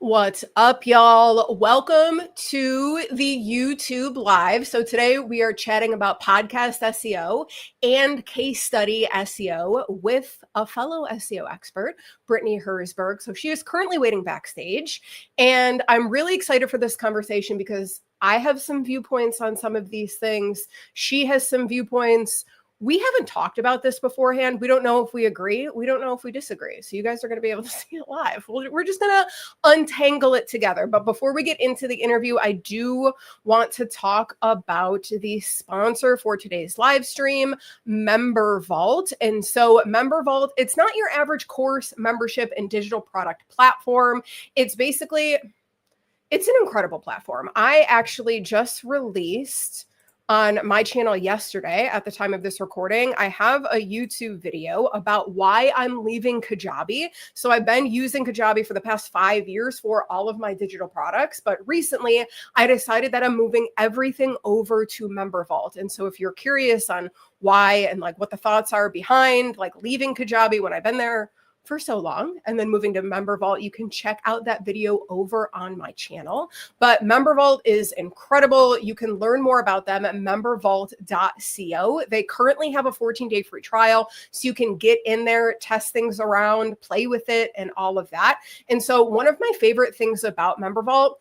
What's up, y'all? Welcome to the YouTube Live. So today we are chatting about podcast SEO and case study SEO with a fellow SEO expert, Brittany Herzberg. So she is currently waiting backstage, and I'm really excited for this conversation because I have some viewpoints on some of these things. She has some viewpoints. We haven't talked about this beforehand. We don't know if we agree. We don't know if we disagree. So you guys are going to be able to see it live. We're just going to untangle it together. But before we get into the interview, I do want to talk about the sponsor for today's live stream, Member Vault. And so Member Vault, it's not your average course, membership, and digital product platform. It's basically, it's an incredible platform. I actually just released on my channel yesterday, at the time of this recording, I have a YouTube video about why I'm leaving Kajabi. So I've been using Kajabi for the past 5 years for all of my digital products, but recently I decided that I'm moving everything over to Member Vault. And so if you're curious on why and like what the thoughts are behind like leaving Kajabi when I've been there for so long and then moving to Member Vault, you can check out that video over on my channel. But Member Vault is incredible. You can learn more about them at membervault.co. They currently have a 14-day free trial, so you can get in there, test things around, play with it, and all of that. And so one of my favorite things about Member Vault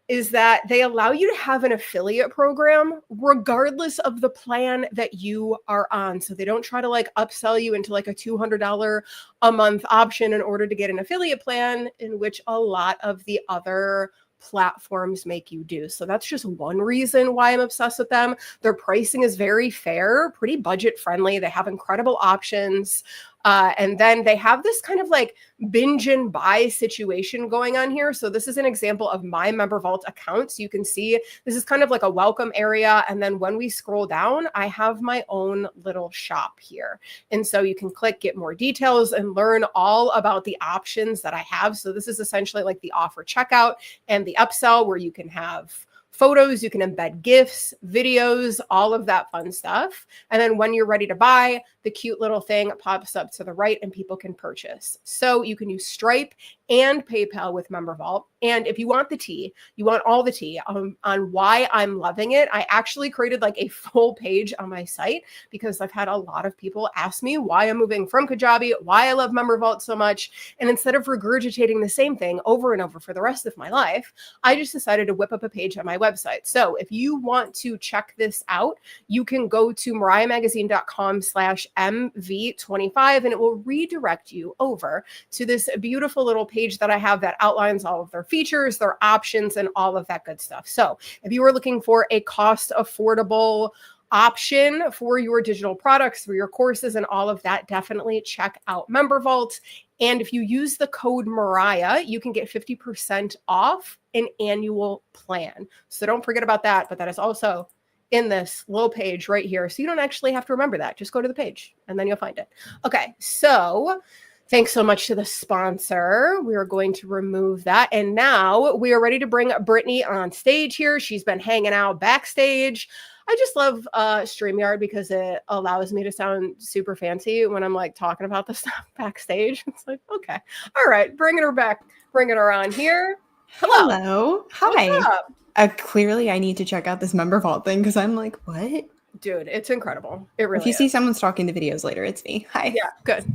is that they allow you to have an affiliate program regardless of the plan that you are on. So they don't try to like upsell you into like a $200 a month option in order to get an affiliate plan, in which a lot of the other platforms make you do. So that's just one reason why I'm obsessed with them. Their pricing is very fair, pretty budget friendly. They have incredible options. And then they have this kind of like binge and buy situation going on here. So this is an example of my Member Vault account. So you can see this is kind of like a welcome area. And then when we scroll down, I have my own little shop here. And so you can click get more details and learn all about the options that I have. So this is essentially like the offer checkout and the upsell where you can have photos, you can embed GIFs, videos, all of that fun stuff. And then when you're ready to buy, the cute little thing pops up to the right and people can purchase. So you can use Stripe and PayPal with Member Vault. And if you want the tea, you want all the tea on why I'm loving it, I actually created like a full page on my site because I've had a lot of people ask me why I'm moving from Kajabi, why I love Member Vault so much. And instead of regurgitating the same thing over and over for the rest of my life, I just decided to whip up a page on my website. So if you want to check this out, you can go to mariahmagazine.com/MV25 and it will redirect you over to this beautiful little page that I have that outlines all of their features, their options, and all of that good stuff. So if you are looking for a cost affordable option for your digital products, for your courses and all of that, definitely check out Member Vault. And if you use the code Mariah, you can get 50% off an annual plan. So don't forget about that, but that is also in this little page right here. So you don't actually have to remember that. Just go to the page and then you'll find it. Okay, so thanks so much to the sponsor. We are going to remove that. And now we are ready to bring Brittany on stage here. She's been hanging out backstage. I just love StreamYard because it allows me to sound super fancy when I'm like talking about the stuff backstage. It's like, okay, all right, bringing her back, bringing her on here. Hello. Hi. What's up? Clearly, I need to check out this Member Vault thing because I'm like, what? Dude, it's incredible. It really If you is. see someone stalking the videos later, it's me. Hi. Yeah, good.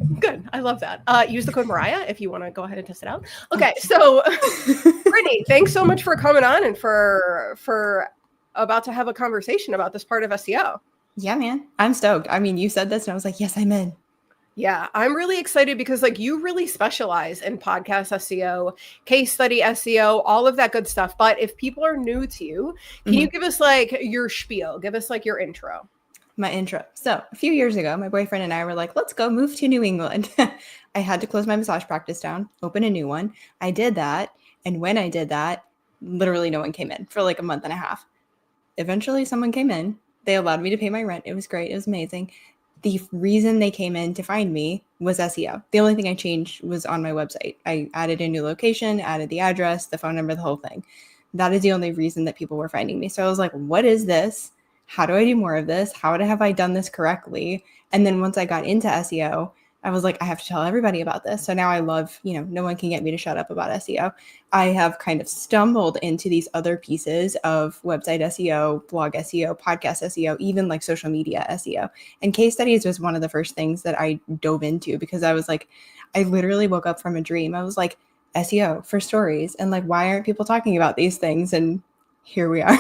I love that. Use the code Mariah if you want to go ahead and test it out. Okay, so Brittany, thanks so much for coming on and for about to have a conversation about this part of SEO. Yeah, man. I'm stoked. I mean, you said this and I was like, yes, I'm in. Yeah, I'm really excited because like you really specialize in podcast SEO, case study SEO, all of that good stuff. But if people are new to you, can you give us like your spiel? Give us like your intro. My intro. So a few years ago, my boyfriend and I were like, let's go move to New England. I had to close my massage practice down, open a new one. I did that. And when I did that, literally no one came in for like a month and a half. Eventually someone came in. They allowed me to pay my rent. It was great. It was amazing. The reason they came in to find me was SEO. The only thing I changed was on my website. I added a new location, added the address, the phone number, the whole thing. That is the only reason that people were finding me. So I was like, what is this? How do I do more of this? How have I done this correctly? And then once I got into SEO, I was like, I have to tell everybody about this. So now I love, no one can get me to shut up about SEO. I have kind of stumbled into these other pieces of website SEO, blog SEO, podcast SEO, even like social media SEO. And case studies was one of the first things that I dove into because I was like, I literally woke up from a dream. I was like, SEO for stories. And like, why aren't people talking about these things? And here we are.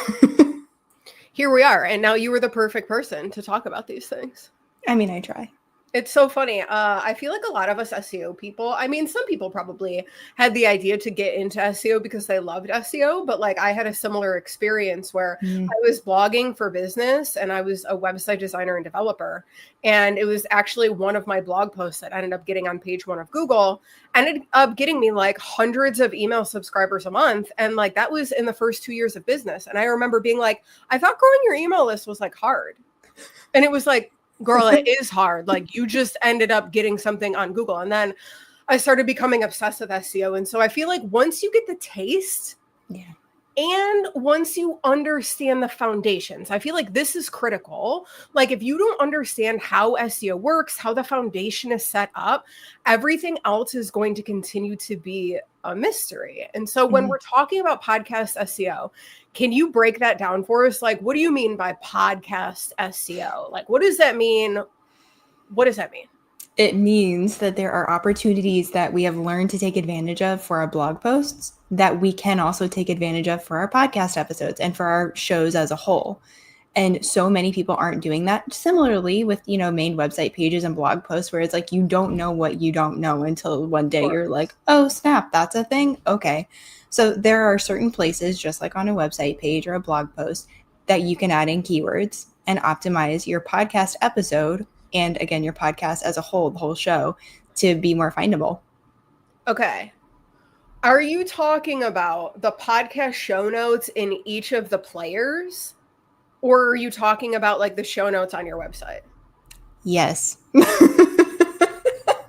Here we are. And now you were the perfect person to talk about these things. I mean, I try. It's so funny. I feel like a lot of us SEO people, I mean, some people probably had the idea to get into SEO because they loved SEO, but like I had a similar experience where I was blogging for business and I was a website designer and developer. And it was actually one of my blog posts that ended up getting on page 1 of Google, ended up getting me like hundreds of email subscribers a month. And like that was in the first 2 years of business. And I remember being like, I thought growing your email list was like hard. And it was like, girl, it is hard. Like you just ended up getting something on Google. And then I started becoming obsessed with SEO. And so I feel like once you get the taste and once you understand the foundations, I feel like this is critical. Like if you don't understand how SEO works, how the foundation is set up, everything else is going to continue to be a mystery. And so when we're talking about podcast SEO, can you break that down for us? Like, what do you mean by podcast SEO? Like, what does that mean? What does that mean? It means that there are opportunities that we have learned to take advantage of for our blog posts that we can also take advantage of for our podcast episodes and for our shows as a whole. And so many people aren't doing that. Similarly with, main website pages and blog posts where it's like, you don't know what you don't know until one day you're like, oh, snap, that's a thing. Okay. So there are certain places, just like on a website page or a blog post, that you can add in keywords and optimize your podcast episode and again, your podcast as a whole, the whole show, to be more findable. Okay. Are you talking about the podcast show notes in each of the players? Or are you talking about like the show notes on your website? Yes.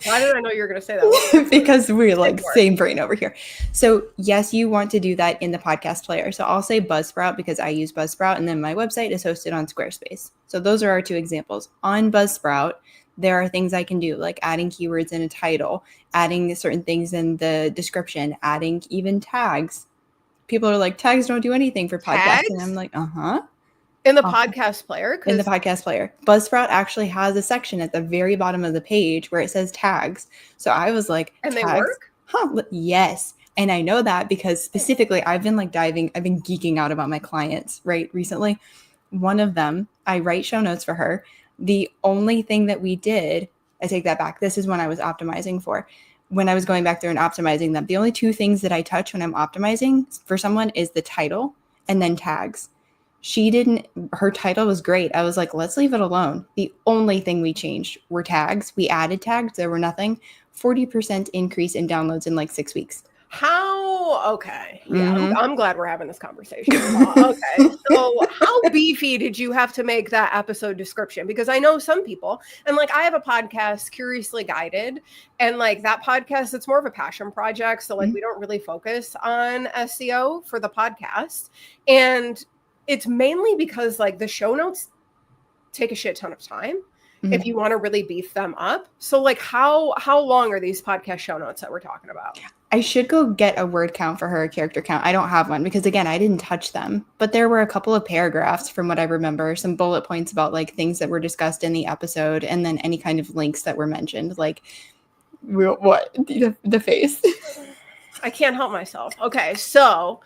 Why did I know you were going to say that? Because we're like same brain over here. So yes, you want to do that in the podcast player. So I'll say Buzzsprout because I use Buzzsprout and then my website is hosted on Squarespace. So those are our two examples. On Buzzsprout, there are things I can do like adding keywords in a title, adding certain things in the description, adding even tags. People are like, tags don't do anything for podcasts. And I'm like, In the podcast player? In the podcast player. Buzzsprout actually has a section at the very bottom of the page where it says tags. So I was like, and tags? They work? Yes. And I know that because specifically I've been geeking out about my clients, right? Recently, one of them, I write show notes for her. The only thing that we did, I take that back. This is when I was optimizing for. When I was going back through and optimizing them, the only two things that I touch when I'm optimizing for someone is the title and then tags. Her title was great. I was like, let's leave it alone. The only thing we changed were tags. We added tags. There were nothing. 40% increase in downloads in like 6 weeks. How? Okay. Yeah, I'm glad we're having this conversation. Okay. So how beefy did you have to make that episode description? Because I know some people, and like I have a podcast, Curiously Guided, and like that podcast, it's more of a passion project. So like we don't really focus on SEO for the podcast. And it's mainly because like the show notes take a shit ton of time if you want to really beef them up. So like how long are these podcast show notes that we're talking about? I should go get a word count for her, a character count. I don't have one because again, I didn't touch them, but there were a couple of paragraphs from what I remember, some bullet points about like things that were discussed in the episode and then any kind of links that were mentioned, like what? The face. I can't help myself. Okay. So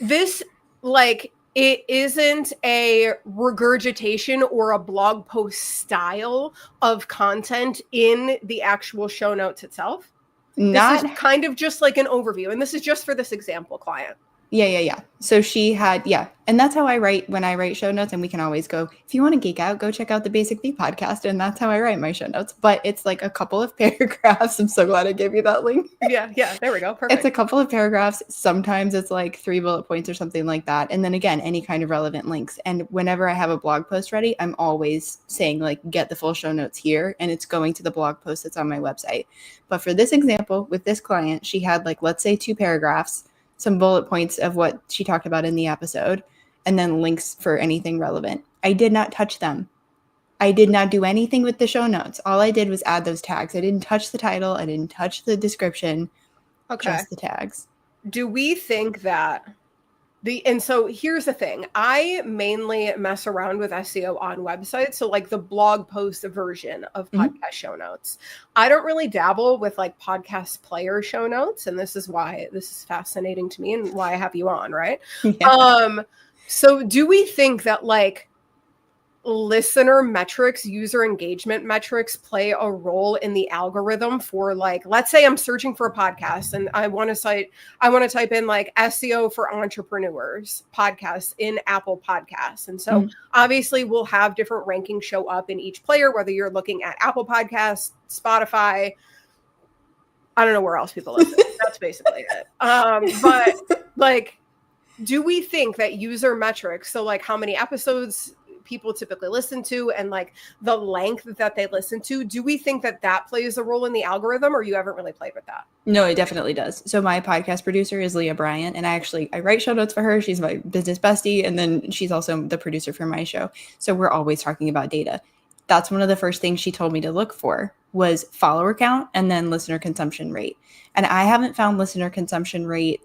this like, it isn't a regurgitation or a blog post style of content in the actual show notes itself. This is kind of just like an overview. And this is just for this example client. Yeah. So she had, and that's how I write when I write show notes. And we can always go, if you want to geek out, go check out the Basic Bee podcast. And that's how I write my show notes. But it's like a couple of paragraphs. I'm so glad I gave you that link. Yeah. There we go. Perfect. It's a couple of paragraphs. Sometimes it's like 3 bullet points or something like that. And then again, any kind of relevant links. And whenever I have a blog post ready, I'm always saying like, get the full show notes here. And it's going to the blog post that's on my website. But for this example, with this client, she had like, let's say 2 paragraphs, some bullet points of what she talked about in the episode, and then links for anything relevant. I did not touch them. I did not do anything with the show notes. All I did was add those tags. I didn't touch the title. I didn't touch the description. Okay. Just the tags. Do we think that and so here's the thing. I mainly mess around with SEO on websites. So like the blog post version of podcast show notes. I don't really dabble with like podcast player show notes. And this is why this is fascinating to me and why I have you on, right? Yeah. So do we think that like listener metrics, user engagement metrics play a role in the algorithm for like, let's say I'm searching for a podcast and I want to type in like SEO for entrepreneurs podcasts in Apple Podcasts. And so obviously we'll have different rankings show up in each player, whether you're looking at Apple Podcasts, Spotify, I don't know where else people listen. That's basically it. But like, do we think that user metrics, so like how many episodes people typically listen to and like the length that they listen to, do we think that that plays a role in the algorithm, or you haven't really played with that? No, it definitely does. So my podcast producer is Leah Bryant, and I write show notes for her. She's my business bestie, and then she's also the producer for my show. So we're always talking about data. That's one of the first things she told me to look for was follower count and then listener consumption rate. And I haven't found listener consumption rate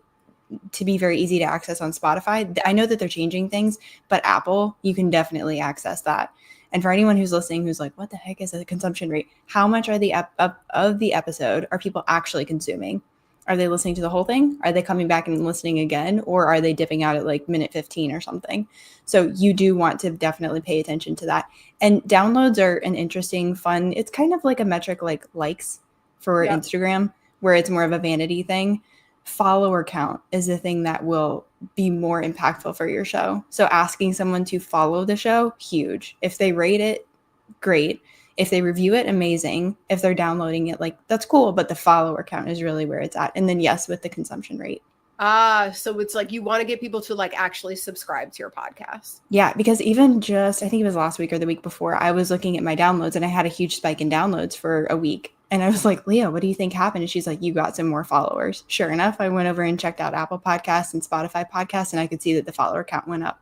to be very easy to access on Spotify. I know that they're changing things, but Apple, you can definitely access that. And for anyone who's listening, who's like, what the heck is a consumption rate? How much are of the episode are people actually consuming? Are they listening to the whole thing? Are they coming back and listening again? Or are they dipping out at like minute 15 or something? So you do want to definitely pay attention to that. And downloads are an interesting, fun, it's kind of like a metric like likes for Instagram, where it's more of a vanity thing. Follower count is the thing that will be more impactful for your show. So asking someone to follow the show, huge. If they rate it, great. If they review it, amazing. If they're downloading it, like that's cool. But the follower count is really where it's at. And then yes, with the consumption rate. So it's like you want to get people to like actually subscribe to your podcast. Yeah, because even just, I think it was last week or the week before, I was looking at my downloads and I had a huge spike in downloads for a week. And I was like, Leah, what do you think happened? And she's like, you got some more followers. Sure enough, I went over and checked out Apple Podcasts and Spotify Podcasts, and I could see that the follower count went up.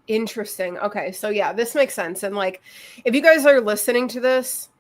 Interesting. Okay. So yeah, this makes sense. And like, if you guys are listening to this,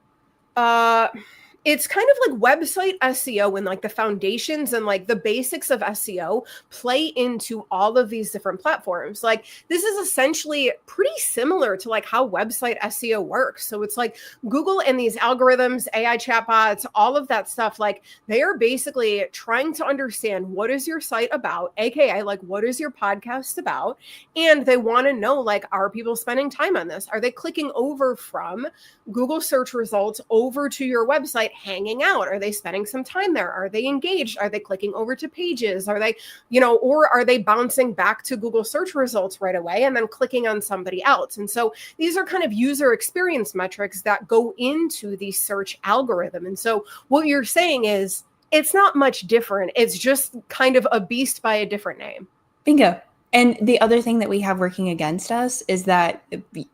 it's kind of like website SEO and like the foundations and like the basics of SEO play into all of these different platforms. Like this is essentially pretty similar to like how website SEO works. So it's like Google and these algorithms, AI chatbots, all of that stuff, like they are basically trying to understand what is your site about, AKA like what is your podcast about? And they want to know like, are people spending time on this? Are they clicking over from Google search results over to your website, hanging out? Are they spending some time there? Are they engaged? Are they clicking over to pages? Are they, or are they bouncing back to Google search results right away and then clicking on somebody else? And so these are kind of user experience metrics that go into the search algorithm. And so what you're saying is it's not much different. It's just kind of a beast by a different name. Bingo. And the other thing that we have working against us is that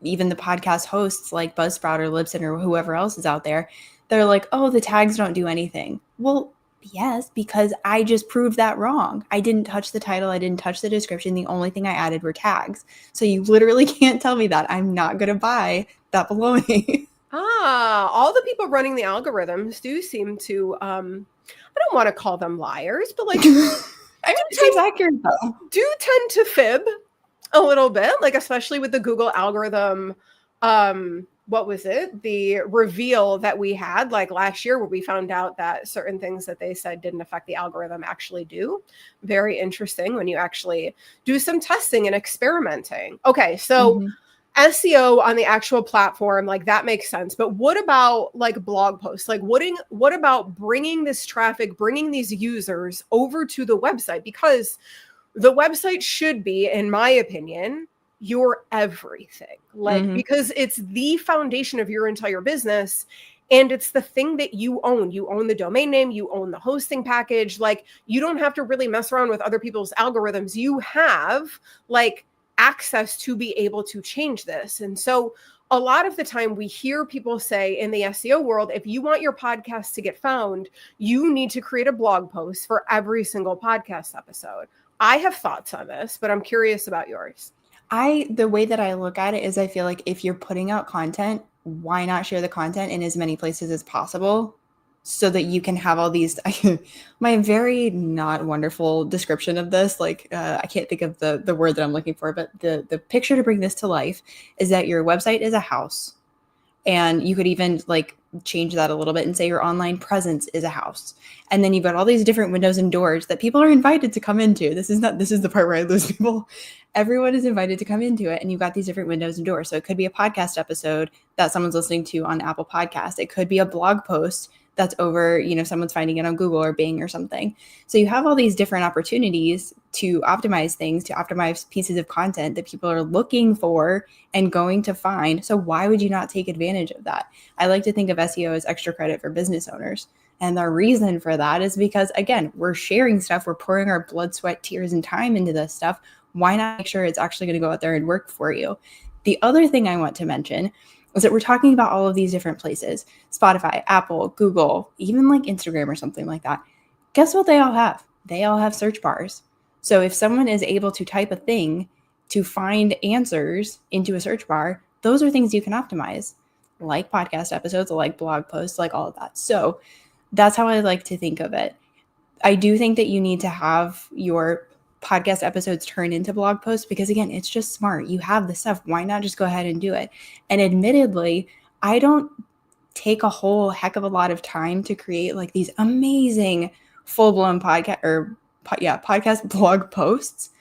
even the podcast hosts like Buzzsprout or Libsyn or whoever else is out there, they're like, oh, the tags don't do anything. Well, yes, because I just proved that wrong. I didn't touch the title. I didn't touch the description. The only thing I added were tags. So you literally can't tell me that. I'm not going to buy that baloney. All the people running the algorithms do seem to, I don't want to call them liars, but like, I mean, it seems accurate though. Do tend to fib a little bit, like especially with the Google algorithm. What was it? The reveal that we had like last year where we found out that certain things that they said didn't affect the algorithm actually do. Very interesting when you actually do some testing and experimenting. Okay, so SEO on the actual platform, like that makes sense. But what about like blog posts? Like what about bringing this traffic, bringing these users over to the website? Because the website should be, in my opinion, your everything. Like, because it's the foundation of your entire business. And it's the thing that you own. You own the domain name, you own the hosting package. Like you don't have to really mess around with other people's algorithms. You have like access to be able to change this. And so a lot of the time we hear people say in the SEO world, if you want your podcast to get found, you need to create a blog post for every single podcast episode. I have thoughts on this, but I'm curious about yours. The way that I look at it is I feel like if you're putting out content, why not share the content in as many places as possible so that you can have all these, my very not wonderful description of this, like I can't think of the word that I'm looking for, but the picture to bring this to life is that your website is a house. And you could even like change that a little bit and say your online presence is a house. And then you've got all these different windows and doors that people are invited to come into. This is the part where I lose people. Everyone is invited to come into it. And you've got these different windows and doors. So it could be a podcast episode that someone's listening to on Apple Podcasts. It could be a blog post that's over, you know, someone's finding it on Google or Bing or something. So you have all these different opportunities to optimize things, to optimize pieces of content that people are looking for and going to find. So why would you not take advantage of that? I like to think of SEO as extra credit for business owners. And the reason for that is because, again, we're sharing stuff, we're pouring our blood, sweat, tears, and time into this stuff. Why not make sure it's actually going to go out there and work for you? The other thing I want to mention is that we're talking about all of these different places, Spotify, Apple, Google, even like Instagram or something like that. Guess what they all have? They all have search bars. So if someone is able to type a thing to find answers into a search bar, those are things you can optimize, like podcast episodes, like blog posts, like all of that. So that's how I like to think of it. I do think that you need to have your podcast episodes turn into blog posts because, again, it's just smart. You have the stuff. Why not just go ahead and do it? And admittedly, I don't take a whole heck of a lot of time to create like these amazing full-blown podcast blog posts,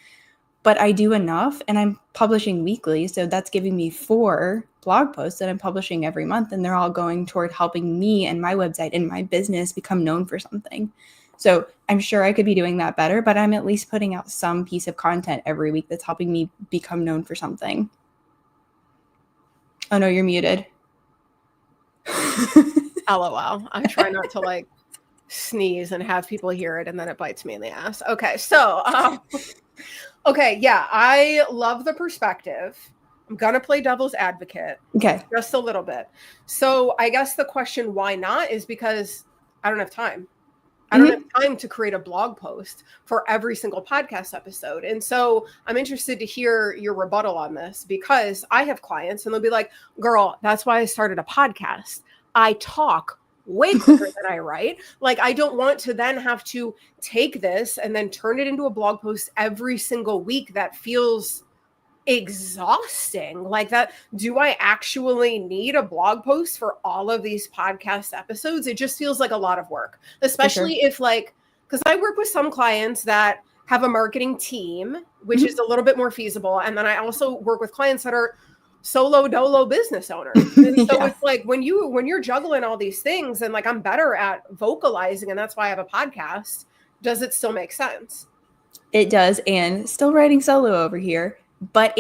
but I do enough, and I'm publishing weekly. So that's giving me 4 blog posts that I'm publishing every month, and they're all going toward helping me and my website and my business become known for something. So I'm sure I could be doing that better, but I'm at least putting out some piece of content every week that's helping me become known for something. Oh no, you're muted. LOL. I try not to like sneeze and have people hear it, and then it bites me in the ass. Okay, so okay, yeah, I love the perspective. I'm gonna play devil's advocate. Okay. Just a little bit. So I guess the question why not is because I don't have time. I don't have time to create a blog post for every single podcast episode. And so I'm interested to hear your rebuttal on this, because I have clients and they'll be like, girl, that's why I started a podcast. I talk way quicker than I write. Like, I don't want to then have to take this and then turn it into a blog post every single week. That feels exhausting. Like, that, do I actually need a blog post for all of these podcast episodes? It just feels like a lot of work, especially if like, because I work with some clients that have a marketing team, which is a little bit more feasible. And then I also work with clients that are solo dolo business owners. And so it's like when you're juggling all these things, and like I'm better at vocalizing, and that's why I have a podcast, does it still make sense? It does. And still writing solo over here. But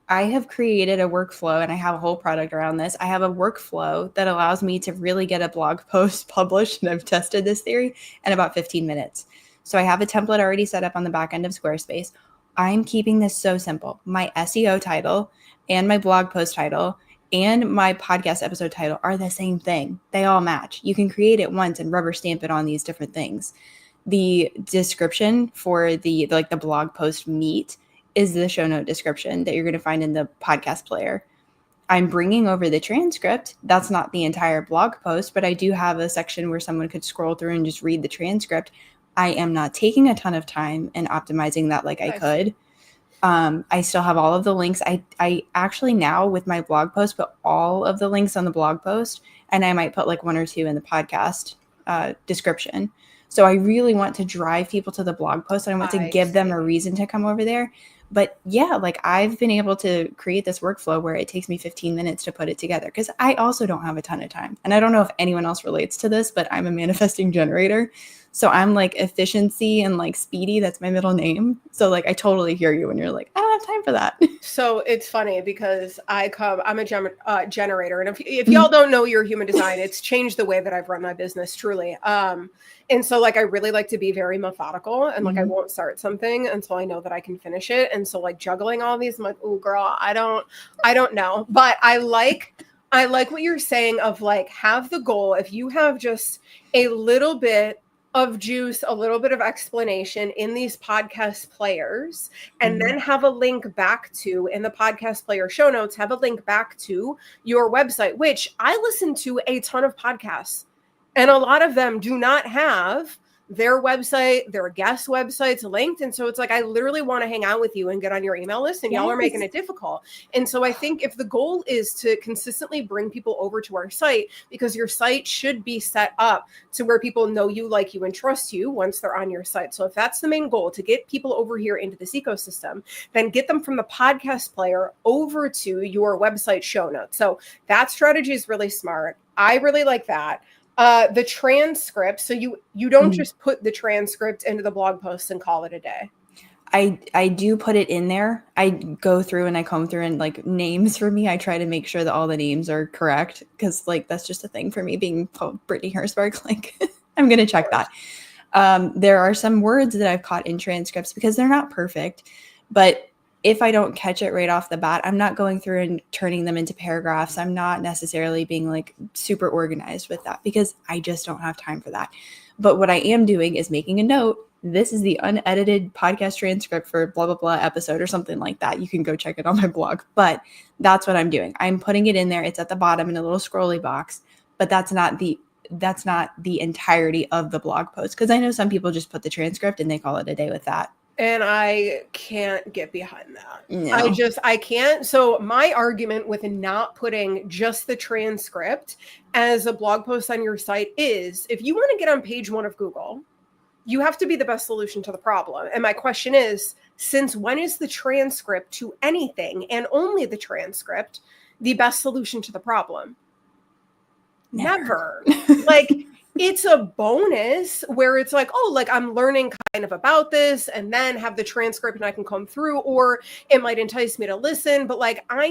I have created a workflow, and I have a whole product around this. I have a workflow that allows me to really get a blog post published, and I've tested this theory, in about 15 minutes. So I have a template already set up on the back end of Squarespace. I'm keeping this so simple. My SEO title and my blog post title and my podcast episode title are the same thing. They all match. You can create it once and rubber stamp it on these different things. The description for the blog post meat is the show note description that you're going to find in the podcast player. I'm bringing over the transcript. That's not the entire blog post, but I do have a section where someone could scroll through and just read the transcript. I am not taking a ton of time and optimizing that like I could. I still have all of the links. I actually now with my blog post put all of the links on the blog post, and I might put like 1 or 2 in the podcast description. So I really want to drive people to the blog post, and I want to give them a reason to come over there. But yeah, like I've been able to create this workflow where it takes me 15 minutes to put it together, because I also don't have a ton of time. And I don't know if anyone else relates to this, but I'm a manifesting generator. So I'm like efficiency and like speedy. That's my middle name. So like I totally hear you when you're like, I don't have time for that. So it's funny because I'm a generator. And if y'all don't know your human design, it's changed the way that I've run my business, truly. And so like I really like to be very methodical, and like I won't start something until I know that I can finish it. And so like juggling all these, I'm like, oh girl, I don't know. But I like what you're saying of like, have the goal. If you have just a little bit of juice, a little bit of explanation in these podcast players, and then have a link back to, in the podcast player show notes, have a link back to your website, which I listen to a ton of podcasts, and a lot of them do not have their website, their guest websites linked. And so it's like, I literally want to hang out with you and get on your email list, and y'all are making it difficult. And so I think if the goal is to consistently bring people over to our site, because your site should be set up to where people know you, like you, and trust you once they're on your site. So if that's the main goal, to get people over here into this ecosystem, then get them from the podcast player over to your website show notes. So that strategy is really smart. I really like that. The transcript. So you don't just put the transcript into the blog post and call it a day. I do put it in there. I go through and I comb through, and like names for me, I try to make sure that all the names are correct, because like that's just a thing for me, being called Brittany Herzberg. Like I'm going to check that. There are some words that I've caught in transcripts because they're not perfect, but if I don't catch it right off the bat, I'm not going through and turning them into paragraphs. I'm not necessarily being like super organized with that, because I just don't have time for that. But what I am doing is making a note. This is the unedited podcast transcript for blah, blah, blah episode or something like that. You can go check it on my blog, but that's what I'm doing. I'm putting it in there. It's at the bottom in a little scrolly box, but that's not the entirety of the blog post. Cause I know some people just put the transcript and they call it a day with that. And I can't get behind that. No. I can't. So my argument with not putting just the transcript as a blog post on your site is, if you want to get on page 1 of Google, you have to be the best solution to the problem. And my question is, since when is the transcript to anything, and only the transcript, the best solution to the problem? Never. Like, it's a bonus where it's like, oh, like I'm learning kind of about this, and then have the transcript and I can comb through, or it might entice me to listen, but like I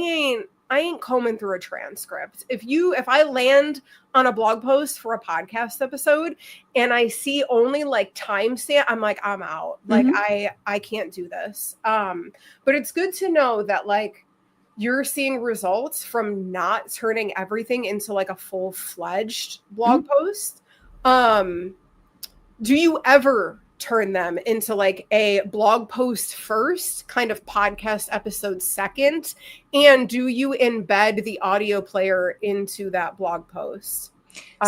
ain't combing through a transcript. If I land on a blog post for a podcast episode and I see only like timestamp, I'm like, I'm out. Like I can't do this. But it's good to know that like you're seeing results from not turning everything into like a full-fledged blog post. Do you ever turn them into like a blog post first, kind of podcast episode second? And do you embed the audio player into that blog post?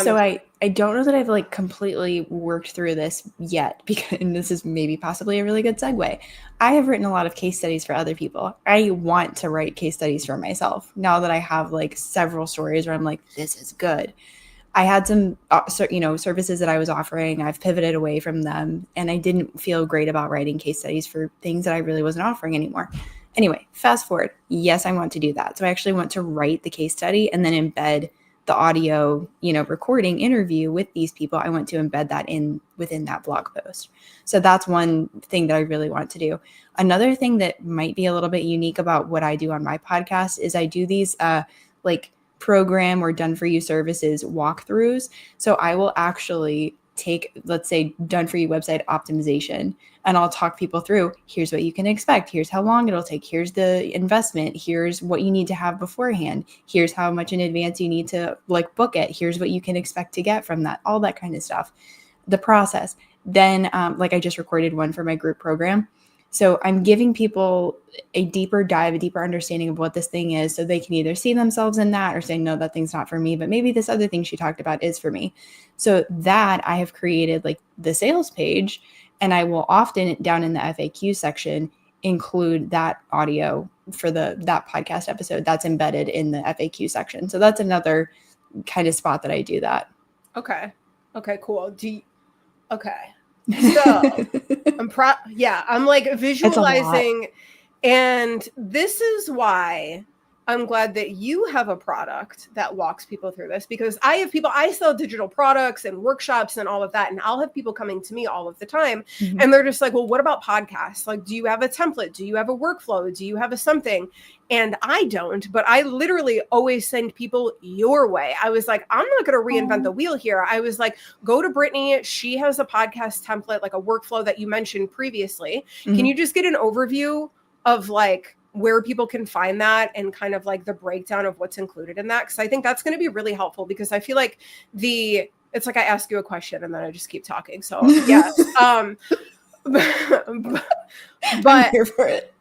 So I don't know that I've like completely worked through this yet, because, and this is maybe possibly a really good segue. I have written a lot of case studies for other people. I want to write case studies for myself now that I have like several stories where I'm like, this is good. I had some, services that I was offering. I've pivoted away from them, and I didn't feel great about writing case studies for things that I really wasn't offering anymore. Anyway, fast forward. Yes, I want to do that. So I actually want to write the case study and then embed the audio, recording interview with these people. I want to embed that within that blog post. So that's one thing that I really want to do. Another thing that might be a little bit unique about what I do on my podcast is I do these program or done for you services walkthroughs. So I will actually take, let's say, done for you website optimization, and I'll talk people through, here's what you can expect, here's how long it'll take, here's the investment, here's what you need to have beforehand, here's how much in advance you need to like book it, here's what you can expect to get from that, all that kind of stuff, the process. Then I just recorded one for my group program. So I'm giving people a deeper dive, a deeper understanding of what this thing is, so they can either see themselves in that or say, no, that thing's not for me, but maybe this other thing she talked about is for me. So that I have created like the sales page, and I will often down in the FAQ section include that audio for that podcast episode that's embedded in the FAQ section. So that's another kind of spot that I do that. Okay, cool. Okay. So I'm like visualizing, and this is why I'm glad that you have a product that walks people through this, because I sell digital products and workshops and all of that, and I'll have people coming to me all of the time, and they're just like, well, what about podcasts? Like, do you have a template? Do you have a workflow? Do you have a something? And I don't, but I literally always send people your way. I was like, I'm not going to reinvent the wheel here. I was like, go to Brittany. She has a podcast template, like a workflow that you mentioned previously. Can you just get an overview of like where people can find that, and kind of like the breakdown of what's included in that? Because I think that's going to be really helpful, because I feel like the It's like I ask you a question and then I just keep talking. So yes. But I'm here for it.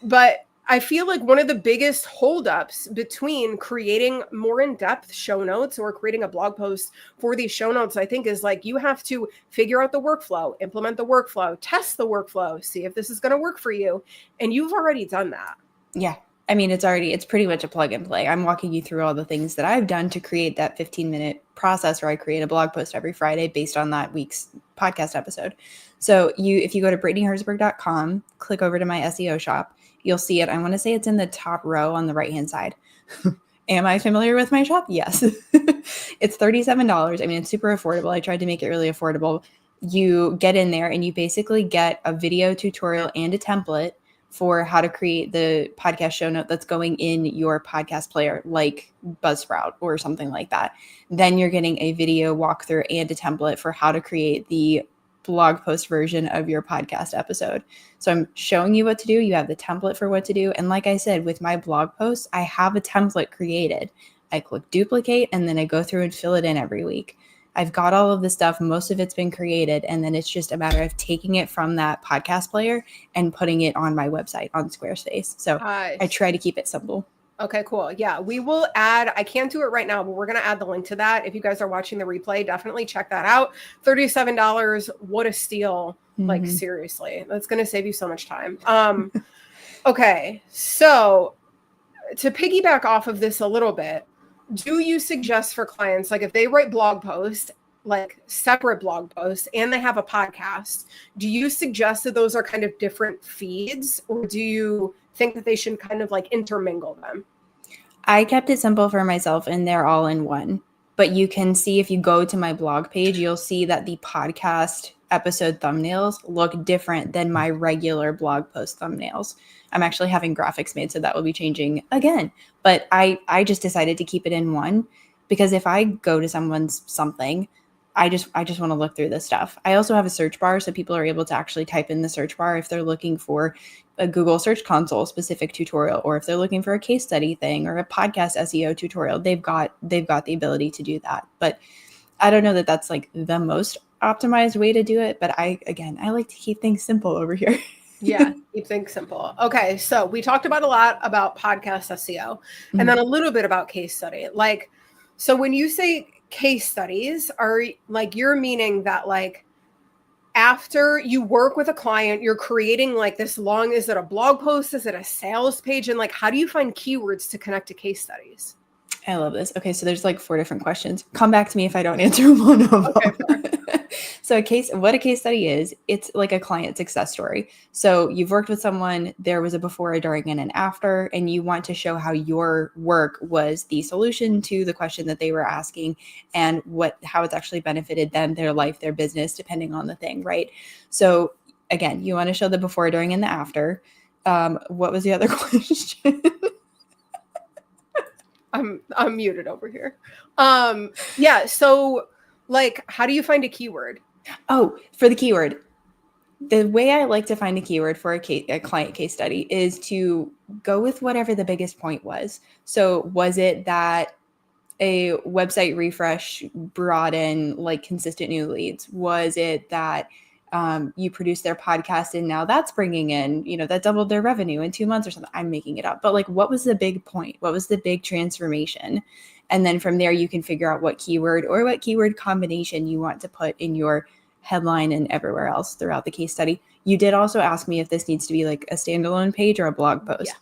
But I feel like one of the biggest holdups between creating more in-depth show notes or creating a blog post for these show notes, I think, is like you have to figure out the workflow, implement the workflow, test the workflow, see if this is going to work for you. And you've already done that. Yeah. I mean, it's pretty much a plug and play. I'm walking you through all the things that I've done to create that 15-minute process where I create a blog post every Friday based on that week's podcast episode. So if you go to brittanyherzberg.com, click over to my SEO shop, you'll see it. I want to say it's in the top row on the right-hand side. Am I familiar with my shop? Yes. It's $37. I mean, it's super affordable. I tried to make it really affordable. You get in there and you basically get a video tutorial and a template for how to create the podcast show note that's going in your podcast player, like Buzzsprout or something like that. Then you're getting a video walkthrough and a template for how to create the blog post version of your podcast episode. So I'm showing you what to do. You have the template for what to do. And like I said, with my blog posts, I have a template created. I click duplicate and then I go through and fill it in every week. I've got all of the stuff. Most of it's been created. And then it's just a matter of taking it from that podcast player and putting it on my website on Squarespace. So I try to keep it simple. Okay, cool. Yeah, we will add, I can't do it right now, but we're going to add the link to that. If you guys are watching the replay, definitely check that out. $37. What a steal. Mm-hmm. Like, seriously, that's going to save you so much time. Okay. So to piggyback off of this a little bit, do you suggest for clients, like if they write blog posts, like separate blog posts, and they have a podcast, do you suggest that those are kind of different feeds, or do you think that they should kind of like intermingle them? I kept it simple for myself and they're all in one. But you can see if you go to my blog page, you'll see that the podcast episode thumbnails look different than my regular blog post thumbnails. I'm actually having graphics made, so that will be changing again. But I just decided to keep it in one because if I go to someone's something, I just want to look through this stuff. I also have a search bar, so people are able to actually type in the search bar if they're looking for a Google Search Console specific tutorial, or if they're looking for a case study thing or a podcast SEO tutorial. They've got the ability to do that. But I don't know that that's like the most optimized way to do it. But I like to keep things simple over here. Yeah, keep things simple. Okay, so we talked about a lot about podcast SEO and then a little bit about case study. Like, so when you say case studies, are like you're meaning that like after you work with a client, you're creating like this long, is it a blog post? Is it a sales page? And like, how do you find keywords to connect to case studies? I love this. Okay, so there's like 4 different questions. Come back to me if I don't answer one of them. Okay, so what a case study is, it's like a client success story. So you've worked with someone, there was a before, a during, and an after, and you want to show how your work was the solution to the question that they were asking and how it's actually benefited them, their life, their business, depending on the thing, right? So again, you want to show the before, during, and the after. What was the other question? I'm muted over here. Yeah. So like, how do you find a keyword? Oh, for the keyword, the way I like to find a keyword for a client case study is to go with whatever the biggest point was. So was it that a website refresh brought in like consistent new leads? Was it that you produced their podcast and now that's bringing in, that doubled their revenue in 2 months or something? I'm making it up. But like, what was the big point? What was the big transformation? And then from there, you can figure out what keyword or what keyword combination you want to put in your headline and everywhere else throughout the case study. You did also ask me if this needs to be like a standalone page or a blog post. Yeah.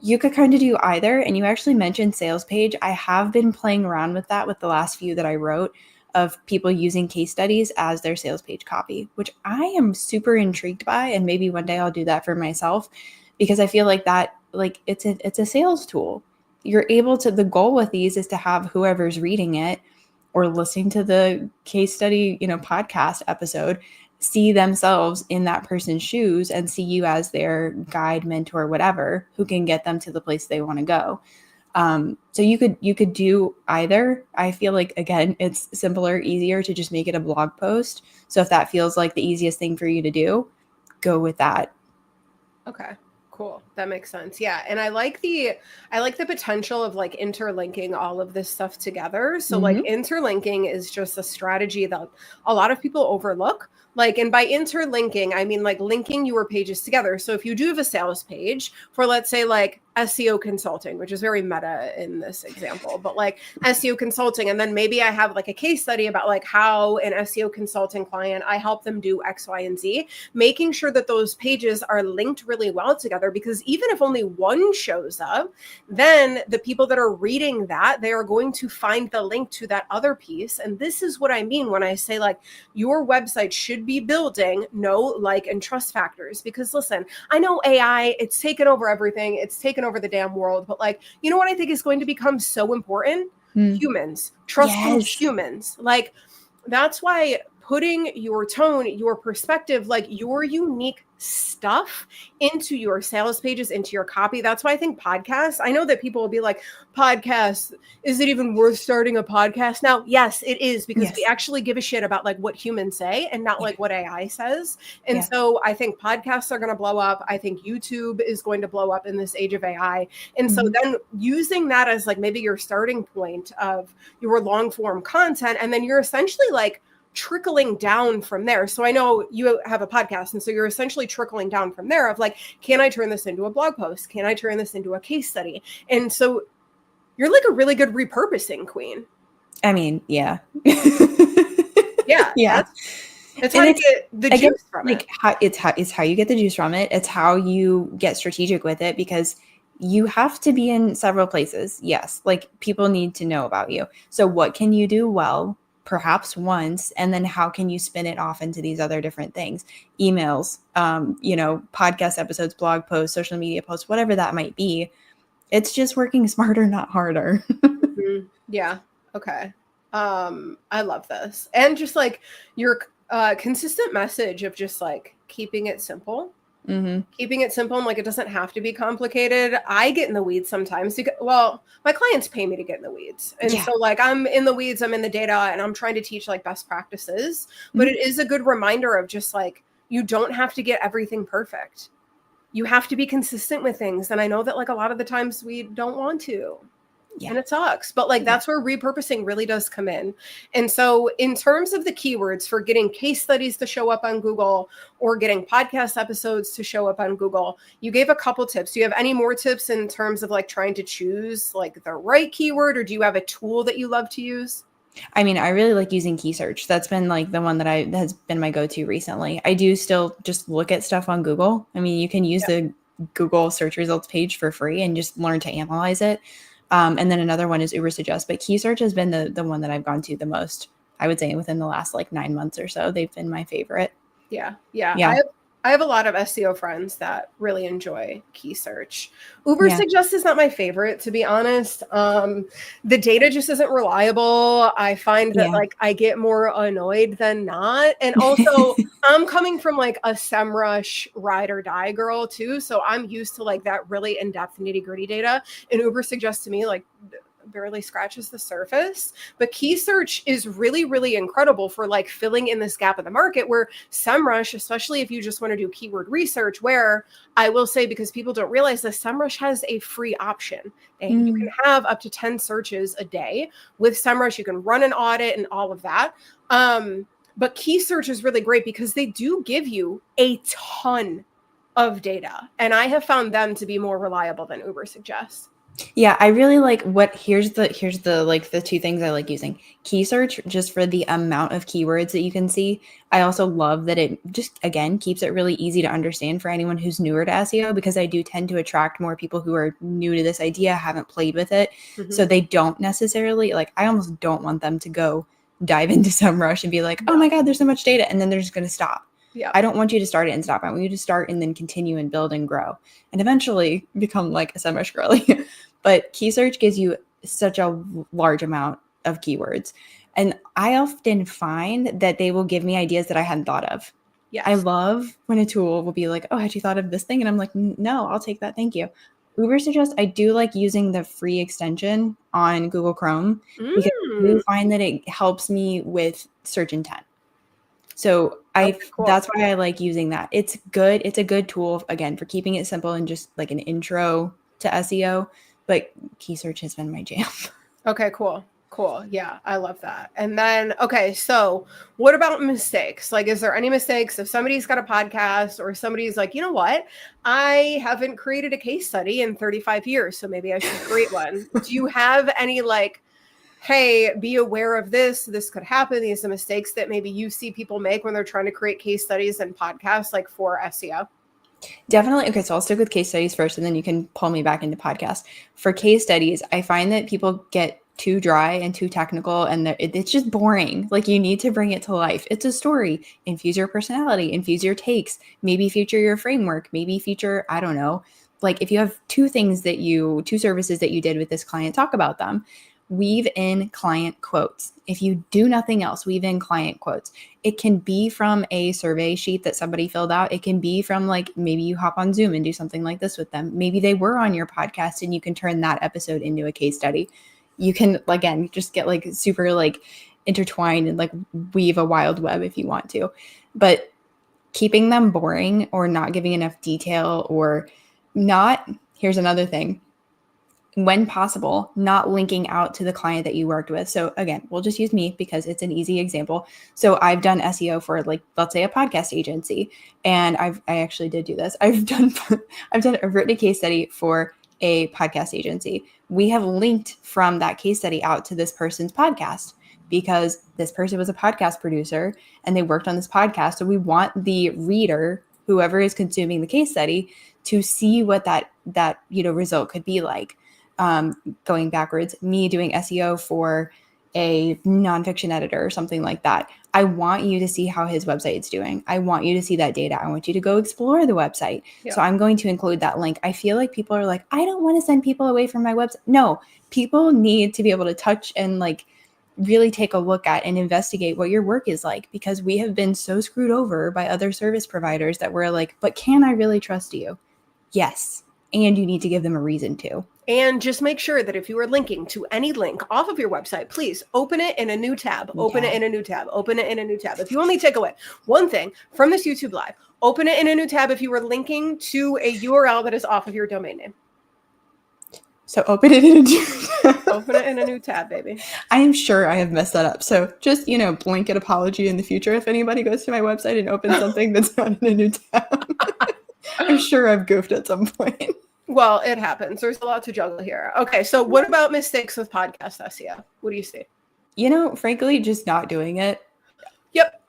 You could kind of do either. And you actually mentioned sales page. I have been playing around with that with the last few that I wrote of people using case studies as their sales page copy, which I am super intrigued by. And maybe one day I'll do that for myself because I feel like that, like it's a sales tool. You're able to, the goal with these is to have whoever's reading it or listening to the case study, podcast episode, see themselves in that person's shoes and see you as their guide, mentor, whatever, who can get them to the place they want to go. So you could do either. I feel like, again, it's simpler, easier to just make it a blog post. So if that feels like the easiest thing for you to do, go with that. Okay, Cool. That makes sense. Yeah. And I like the potential of like interlinking all of this stuff together. So like interlinking is just a strategy that a lot of people overlook. Like, and by interlinking, I mean like linking your pages together. So if you do have a sales page for, let's say, like SEO consulting, which is very meta in this example, but like SEO consulting, and then maybe I have like a case study about like how an SEO consulting client, I help them do X, Y, and Z, making sure that those pages are linked really well together, because even if only one shows up, then the people that are reading that, they are going to find the link to that other piece. And this is what I mean when I say like your website should be building know, like, and trust factors. Because listen, I know AI, it's taken over everything. It's taken over the damn world. But like, you know what I think is going to become so important? Humans, trusting humans. Like, that's why putting your tone, your perspective, like your unique stuff into your sales pages, into your copy. That's why I think podcasts, I know that people will be like, podcasts, is it even worth starting a podcast now? Yes, it is, because we actually give a shit about like what humans say and not like what AI says. And so I think podcasts are going to blow up. I think YouTube is going to blow up in this age of AI. And so then using that as like maybe your starting point of your long form content, and then you're essentially like trickling down from there. So I know you have a podcast, and so you're essentially trickling down from there of like, can I turn this into a blog post? Can I turn this into a case study? And so you're like a really good repurposing queen. I mean, yeah. Yeah. That's how you get the juice from it. It's how you get the juice from it. It's how you get strategic with it, because you have to be in several places. Yes. Like, people need to know about you. So what can you do well? Perhaps once, and then how can you spin it off into these other different things? Emails, podcast episodes, blog posts, social media posts, whatever that might be. It's just working smarter, not harder. Yeah. Okay. I love this. And just like your consistent message of just like keeping it simple. Keeping it simple, and like it doesn't have to be complicated. I get in the weeds sometimes because, well, my clients pay me to get in the weeds. And so like I'm in the weeds, I'm in the data, and I'm trying to teach like best practices. But it is a good reminder of just like, you don't have to get everything perfect. You have to be consistent with things. And I know that like a lot of the times we don't want to. And it sucks, but like that's where repurposing really does come in. And so in terms of the keywords for getting case studies to show up on Google or getting podcast episodes to show up on Google, you gave a couple tips. Do you have any more tips in terms of like trying to choose like the right keyword, or do you have a tool that you love to use? I mean, I really like using key search. That's been like the one that has been my go-to recently. I do still just look at stuff on Google. I mean, you can use the Google search results page for free and just learn to analyze it. And then another one is Ubersuggest, but key search has been the one that I've gone to the most, I would say, within the last like 9 months or so. They've been my favorite. Yeah. I have a lot of SEO friends that really enjoy key search. Ubersuggest is not my favorite, to be honest. The data just isn't reliable. I find that like I get more annoyed than not. And also I'm coming from like a SEMrush ride or die girl too. So I'm used to like that really in-depth nitty gritty data. And Ubersuggest to me like barely scratches the surface. But key search is really, really incredible for like filling in this gap in the market, where SEMrush, especially if you just want to do keyword research, where I will say, because people don't realize this, SEMrush has a free option. And you can have up to 10 searches a day. With SEMrush, you can run an audit and all of that. But key search is really great because they do give you a ton of data. And I have found them to be more reliable than Ubersuggest. Yeah, I really like here's the like the two things I like using. Key search, just for the amount of keywords that you can see. I also love that it just, again, keeps it really easy to understand for anyone who's newer to SEO, because I do tend to attract more people who are new to this idea, haven't played with it. So they don't necessarily, like, I almost don't want them to go dive into SEMrush and be like, oh my God, there's so much data. And then they're just going to stop. Yeah. I don't want you to start it and stop. I want you to start and then continue and build and grow and eventually become like a SEMrush girly. But key search gives you such a large amount of keywords. And I often find that they will give me ideas that I hadn't thought of. Yes. I love when a tool will be like, oh, had you thought of this thing? And I'm like, no, I'll take that. Thank you. Ubersuggest, I do like using the free extension on Google Chrome because I do find that it helps me with search intent. So Okay, cool. that's why I like using that. It's good. It's a good tool, again, for keeping it simple and just like an intro to SEO, but key search has been my jam. Okay, cool. Cool. Yeah, I love that. And then, okay, so what about mistakes? Like, is there any mistakes if somebody's got a podcast or somebody's like, you know what? I haven't created a case study in 35 years, so maybe I should create one. Do you have any like, hey, be aware of this. This could happen. These are mistakes that maybe you see people make when they're trying to create case studies and podcasts, like for SEO? Definitely. Okay, so I'll stick with case studies first, and then you can pull me back into podcasts. For case studies, I find that people get too dry and too technical, and it's just boring. Like, you need to bring it to life. It's a story. Infuse your personality, infuse your takes, maybe feature your framework, maybe feature, I don't know, like if you have two services that you did with this client, talk about them. Weave in client quotes. If you do nothing else, weave in client quotes. It can be from a survey sheet that somebody filled out. It can be from, like, maybe you hop on Zoom and do something like this with them. Maybe they were on your podcast and you can turn that episode into a case study. You can, again, just get like super like intertwined and like weave a wild web if you want to. But keeping them boring or not giving enough detail or not, here's another thing. When possible, not linking out to the client that you worked with. So again, we'll just use me because it's an easy example. So I've done SEO for, like, let's say a podcast agency, and I actually did do this. I've written a case study for a podcast agency. We have linked from that case study out to this person's podcast because this person was a podcast producer and they worked on this podcast. So we want the reader, whoever is consuming the case study, to see what that result could be like. Going backwards, me doing SEO for a nonfiction editor or something like that. I want you to see how his website is doing. I want you to see that data. I want you to go explore the website. Yeah. So I'm going to include that link. I feel like people are like, I don't want to send people away from my website. No, people need to be able to touch and like really take a look at and investigate what your work is like, because we have been so screwed over by other service providers that we're like, but can I really trust you? Yes. And you need to give them a reason to. And just make sure that if you are linking to any link off of your website, please open it in a new tab, open it in a new tab, open it in a new tab. If you only take away one thing from this YouTube live, open it in a new tab if you are linking to a URL that is off of your domain name. So open it in a new tab. Open it in a new tab, baby. I am sure I have messed that up. So just, blanket apology in the future if anybody goes to my website and opens something that's not in a new tab. I'm sure I've goofed at some point. Well, it happens. There's a lot to juggle here. Okay, so what about mistakes with podcast SEO? What do you see? Frankly, just not doing it. Yep.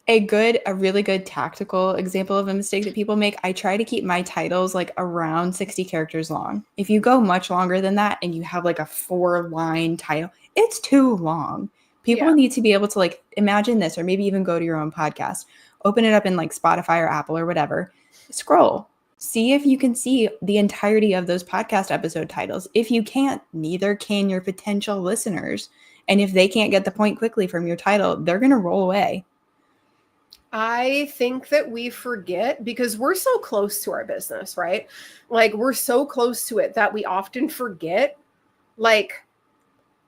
A really good tactical example of a mistake that people make, I try to keep my titles like around 60 characters long. If you go much longer than that and you have like a 4-line title, it's too long. People need to be able to like imagine this, or maybe even go to your own podcast, open it up in like Spotify or Apple or whatever, scroll. See if you can see the entirety of those podcast episode titles. If you can't, neither can your potential listeners. And if they can't get the point quickly from your title, they're going to roll away. I think that we forget, because we're so close to our business, right? Like, we're so close to it that we often forget, like,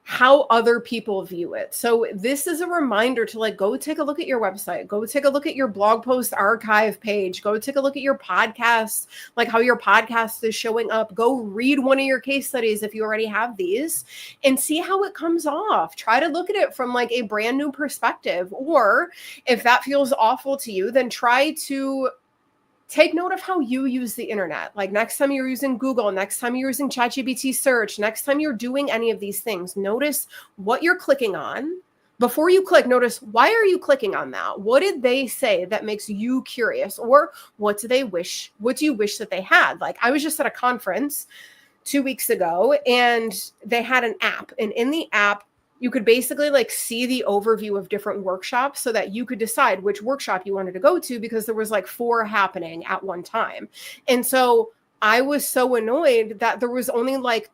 how other people view it. So this is a reminder to like, go take a look at your website, go take a look at your blog post archive page, go take a look at your podcast, like how your podcast is showing up, go read one of your case studies if you already have these, and see how it comes off. Try to look at it from like a brand new perspective. Or if that feels awful to you, then try to take note of how you use the internet. Like, next time you're using Google, next time you're using ChatGPT search, next time you're doing any of these things, notice what you're clicking on. Before you click, notice, why are you clicking on that? What did they say that makes you curious? Or what do you wish that they had? Like, I was just at a conference 2 weeks ago and they had an app, and in the app, you could basically like see the overview of different workshops so that you could decide which workshop you wanted to go to, because there was like 4 happening at one time. And so I was so annoyed that there was only like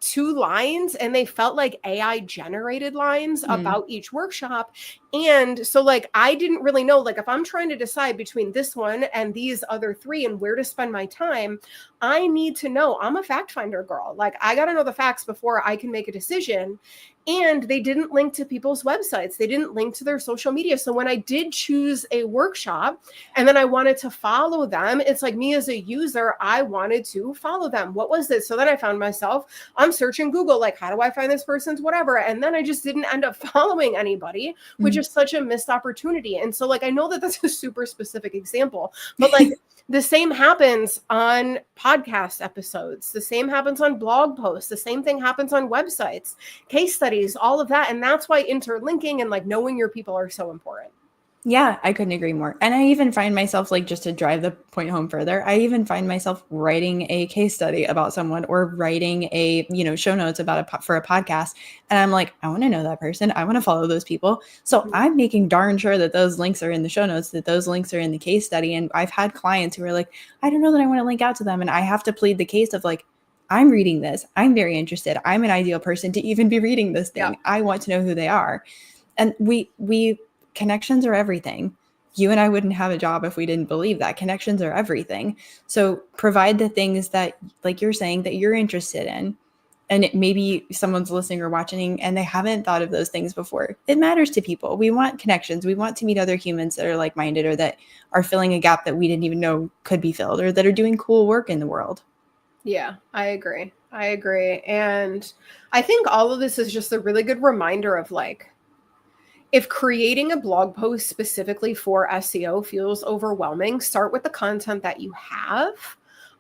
2 lines, and they felt like AI generated lines about each workshop. And so like, I didn't really know, like, if I'm trying to decide between this one and these other 3 and where to spend my time, I need to know. I'm a fact finder girl. Like, I got to know the facts before I can make a decision. And they didn't link to people's websites. They didn't link to their social media. So when I did choose a workshop and then I wanted to follow them, it's like me as a user, I wanted to follow them. What was this? So then I found myself, I'm searching Google, like, how do I find this person's whatever? And then I just didn't end up following anybody, which is such a missed opportunity. And so, like, I know that that's a super specific example, but like, the same happens on podcast episodes. The same happens on blog posts. The same thing happens on websites, case studies, all of that. And that's why interlinking and like knowing your people are so important. Yeah, I couldn't agree more. And I even find myself, like, just to drive the point home further, I even find myself writing a case study about someone or writing a, show notes about for a podcast. And I'm like, I want to know that person. I want to follow those people. So I'm making darn sure that those links are in the show notes, that those links are in the case study. And I've had clients who are like, I don't know that I want to link out to them. And I have to plead the case of like, I'm reading this. I'm very interested. I'm an ideal person to even be reading this thing. Yeah. I want to know who they are. And we connections are everything. You and I wouldn't have a job if we didn't believe that. Connections are everything. So provide the things that, like you're saying, that you're interested in. And maybe someone's listening or watching and they haven't thought of those things before. It matters to people. We want connections. We want to meet other humans that are like-minded or that are filling a gap that we didn't even know could be filled or that are doing cool work in the world. Yeah, I agree. And I think all of this is just a really good reminder of like, if creating a blog post specifically for SEO feels overwhelming, start with the content that you have.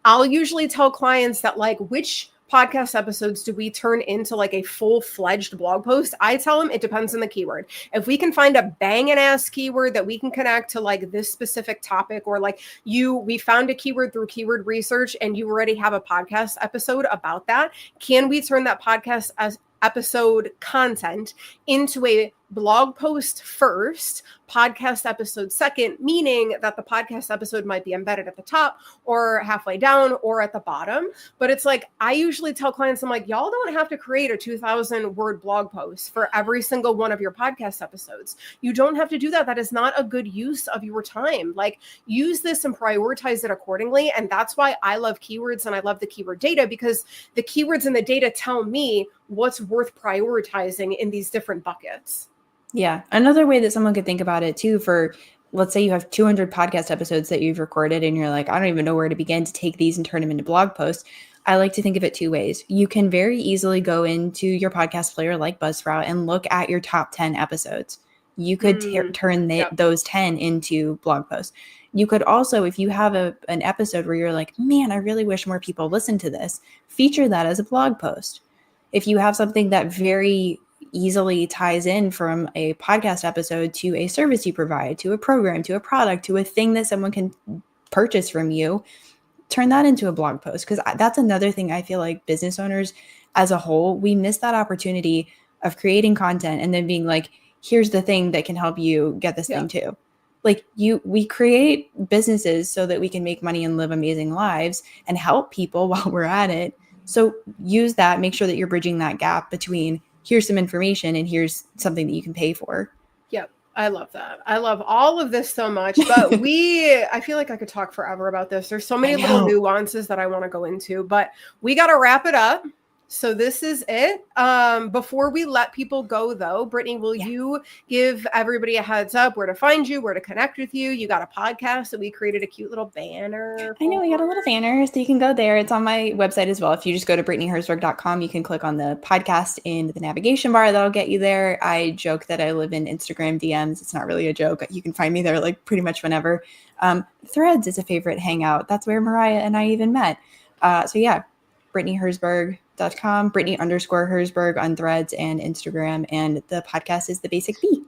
I'll usually tell clients that like, which podcast episodes do we turn into like a full-fledged blog post? I tell them it depends on the keyword. If we can find a banging ass keyword that we can connect to like this specific topic, or like we found a keyword through keyword research and you already have a podcast episode about that, can we turn that podcast as episode content into a blog post first, podcast episode second, meaning that the podcast episode might be embedded at the top or halfway down or at the bottom. But it's like, I usually tell clients, I'm like, y'all don't have to create a 2,000 word blog post for every single one of your podcast episodes. You don't have to do that. That is not a good use of your time. Like, use this and prioritize it accordingly. And that's why I love keywords and I love the keyword data, because the keywords and the data tell me what's worth prioritizing in these different buckets. Yeah. Another way that someone could think about it too, for let's say you have 200 podcast episodes that you've recorded and you're like, I don't even know where to begin to take these and turn them into blog posts. I like to think of it two ways. You can very easily go into your podcast player like Buzzsprout and look at your top 10 episodes. You could turn those 10 into blog posts. You could also, if you have an episode where you're like, man, I really wish more people listen to this, feature that as a blog post. If you have something that very easily ties in from a podcast episode to a service you provide, to a program, to a product, to a thing that someone can purchase from you, turn that into a blog post. Because that's another thing I feel like business owners as a whole, we miss that opportunity of creating content and then being like, here's the thing that can help you get this thing too. Like we create businesses so that we can make money and live amazing lives and help people while we're at it. So use that, make sure that you're bridging that gap between here's some information and here's something that you can pay for. Yep. I love that. I love all of this so much, but I feel like I could talk forever about this. There's so many little nuances that I want to go into, but we got to wrap it up. So this is it. Before we let people go though, Brittany, will you give everybody a heads up where to find you, where to connect with you? You got a podcast that we created a cute little banner. I know, we got a little banner, so you can go there. It's on my website as well. If you just go to BrittanyHerzberg.com, you can click on the podcast in the navigation bar. That'll get you there. I joke that I live in Instagram DMs. It's not really a joke. You can find me there like pretty much whenever. Threads is a favorite hangout. That's where Mariah and I even met. So yeah, BrittanyHerzberg.com, Brittany_Herzberg on Threads and Instagram. And the podcast is The Basic Bee.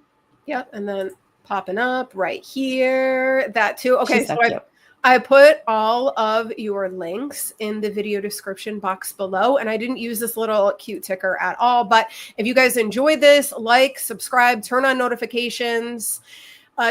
Yep. And then popping up right here, that too. Okay. So I put all of your links in the video description box below, and I didn't use this little cute ticker at all. But if you guys enjoyed this, like, subscribe, turn on notifications.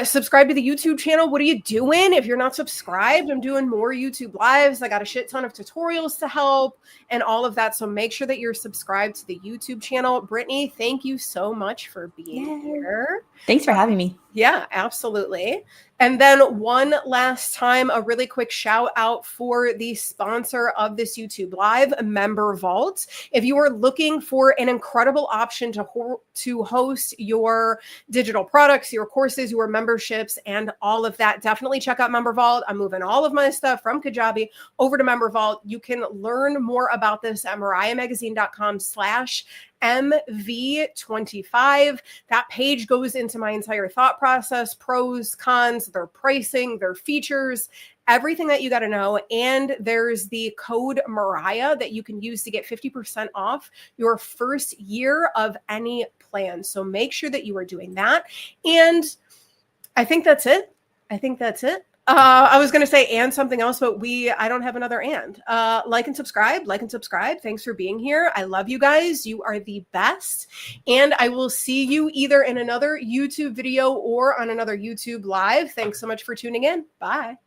Subscribe to the YouTube channel. What are you doing? If you're not subscribed, I'm doing more YouTube lives. I got a shit ton of tutorials to help and all of that. So make sure that you're subscribed to the YouTube channel. Brittany, thank you so much for being here. Thanks for having me. Yeah, absolutely. And then one last time, a really quick shout out for the sponsor of this YouTube Live, Member Vault. If you are looking for an incredible option to host your digital products, your courses, your memberships, and all of that, definitely check out Member Vault. I'm moving all of my stuff from Kajabi over to Member Vault. You can learn more about this at mariahmagazine.com/MV25. That page goes into my entire thought process, pros, cons, their pricing, their features, everything that you got to know. And there's the code Mariah that you can use to get 50% off your first year of any plan. So make sure that you are doing that. And I think that's it. I was going to say and something else, but I don't have another and. Like and subscribe. Thanks for being here. I love you guys. You are the best. And I will see you either in another YouTube video or on another YouTube Live. Thanks so much for tuning in. Bye.